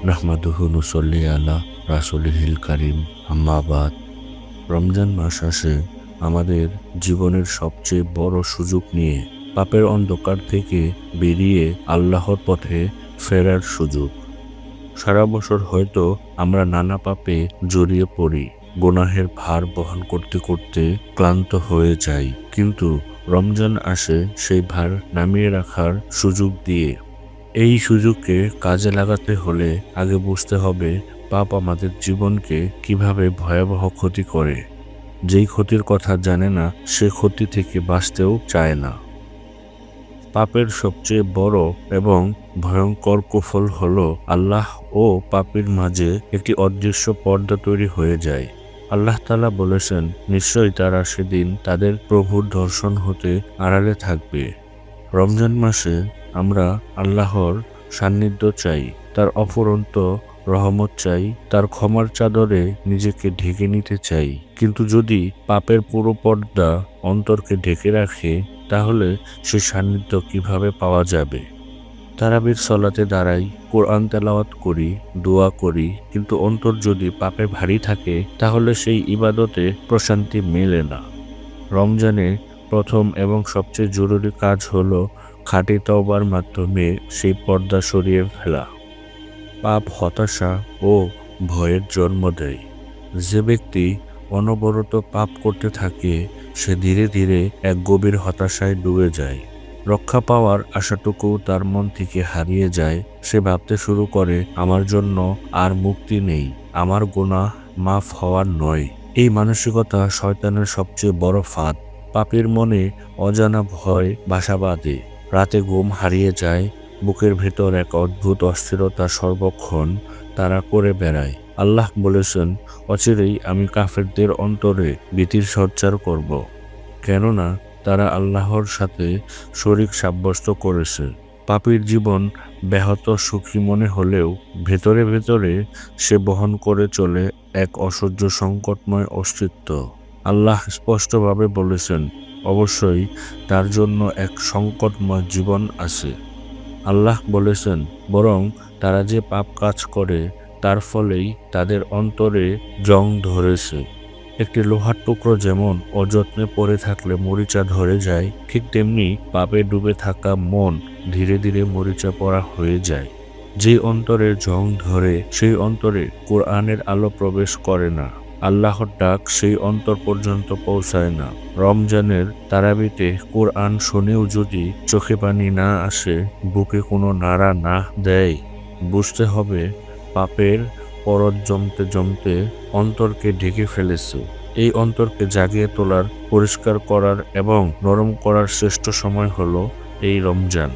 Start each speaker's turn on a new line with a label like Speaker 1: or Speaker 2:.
Speaker 1: নাহমাদুহু নুসল্লি আলা রাসূলিহিল কারীম, আম্মা বাদ। রমজান মাস আসে আমাদের জীবনের সবচেয়ে বড় সুযোগ নিয়ে, পাপের অন্ধকার থেকে বেরিয়ে আল্লাহর পথে ফেরার সুযোগ। সারা বছর হয়তো আমরা নানা পাপে জড়িয়ে পড়ি, গুনাহের ভার বহন করতে করতে ক্লান্ত হয়ে যাই, কিন্তু রমজান আসে সেই ভার নামিয়ে রাখার সুযোগ দিয়ে। এই সুযোগকে কাজে লাগাতে হলে আগে বুঝতে হবে পাপ আমাদের জীবনকে কিভাবে ভয়াবহ ক্ষতি করে। যেই ক্ষতির কথা জানে না সে ক্ষতি থেকে বাঁচতেও চায় না। পাপের সবচেয়ে বড় এবং ভয়ঙ্কর কুফল হলো আল্লাহ ও পাপীর মাঝে একটি অদৃশ্য পর্দা তৈরি হয়ে যায়। আল্লাহ তাআলা বলেছেন, নিশ্চয়ই তারা সেদিন তাদের প্রভুর দর্শন হতে আড়ালে থাকবে। রমজান মাসে আমরা আল্লাহর সান্নিধ্য চাই, তার অফুরন্ত রহমত চাই, তার ক্ষমার চাদরে নিজেকে ঢেকে নিতে চাই। কিন্তু যদি পাপের পুরো পর্দা অন্তরকে ঢেকে রাখে, তাহলে সে সান্নিধ্য কিভাবে পাওয়া যাবে? তারাবির সলাতে দাঁড়াই, কোরআন তেলাওয়াত করি, দোয়া করি, কিন্তু অন্তর যদি পাপে ভারী থাকে তাহলে সেই ইবাদতে প্রশান্তি মেলে না। রমজানে প্রথম এবং সবচেয়ে জরুরি কাজ হলো খাঁটি তওবার মাধ্যমে সেই পর্দা সরিয়ে ফেলা। পাপ হতাশা ও ভয়ের জন্ম দেয়। যে ব্যক্তি অনবরত পাপ করতে থাকে সে ধীরে ধীরে এক গভীর হতাশায় ডুবে যায়। রক্ষা পাওয়ার আশাটুকু তার মন থেকে হারিয়ে যায়। সে ভাবতে শুরু করে, আমার জন্য আর মুক্তি নেই, আমার গুনাহ মাফ হওয়ার নয়। এই মানসিকতা শয়তানের সবচেয়ে বড় ফাঁদ। পাপীর মনে অজানা ভয় বাসা বাঁধে, রাতে ঘুম হারিয়ে যায়, বুকের ভেতর এক অদ্ভুত অস্থিরতা সর্বক্ষণ তারা করে বেড়ায়। আল্লাহ বলেছেন, অচিরেই আমি কাফেরদের অন্তরে ভীতির সঞ্চার করব, কেননা তারা আল্লাহর সাথে শরীক সাব্যস্ত করেছে। পাপীর জীবন ব্যাহত সুখী মনে হলেও ভেতরে ভেতরে সে বহন করে চলে এক অসহ্য সংকটময় অস্তিত্ব। আল্লাহ স্পষ্টভাবে বলেছেন, অবশ্যই তার জন্য এক সংকটময় জীবন আছে। আল্লাহ বলেছেন, বরং তারা যে পাপ কাজ করে তার ফলেই তাদের অন্তরে জং ধরেছে। একটি লোহার টুকরো যেমন অযত্নে পড়ে থাকলে মরিচা ধরে যায়, ঠিক তেমনি পাপে ডুবে থাকা মন ধীরে ধীরে মরিচা পড়া হয়ে যায়। যে অন্তরে জং ধরে সেই অন্তরে কোরআনের আলো প্রবেশ করে না, আল্লাহর ডাক সেই অন্তর পর্যন্ত পৌঁছায় না। রমজানের তারাবিতে কোরআন শুনেও যদি চোখে পানি না আসে, বুকে কোনো নাড়া না দেয়, বুঝতে হবে পাপের পরত জমতে জমতে অন্তরকে ঢেকে ফেলেছে। এই অন্তরকে জাগিয়ে তোলার, পরিষ্কার করার এবং নরম করার শ্রেষ্ঠ সময় হলো এই রমজান।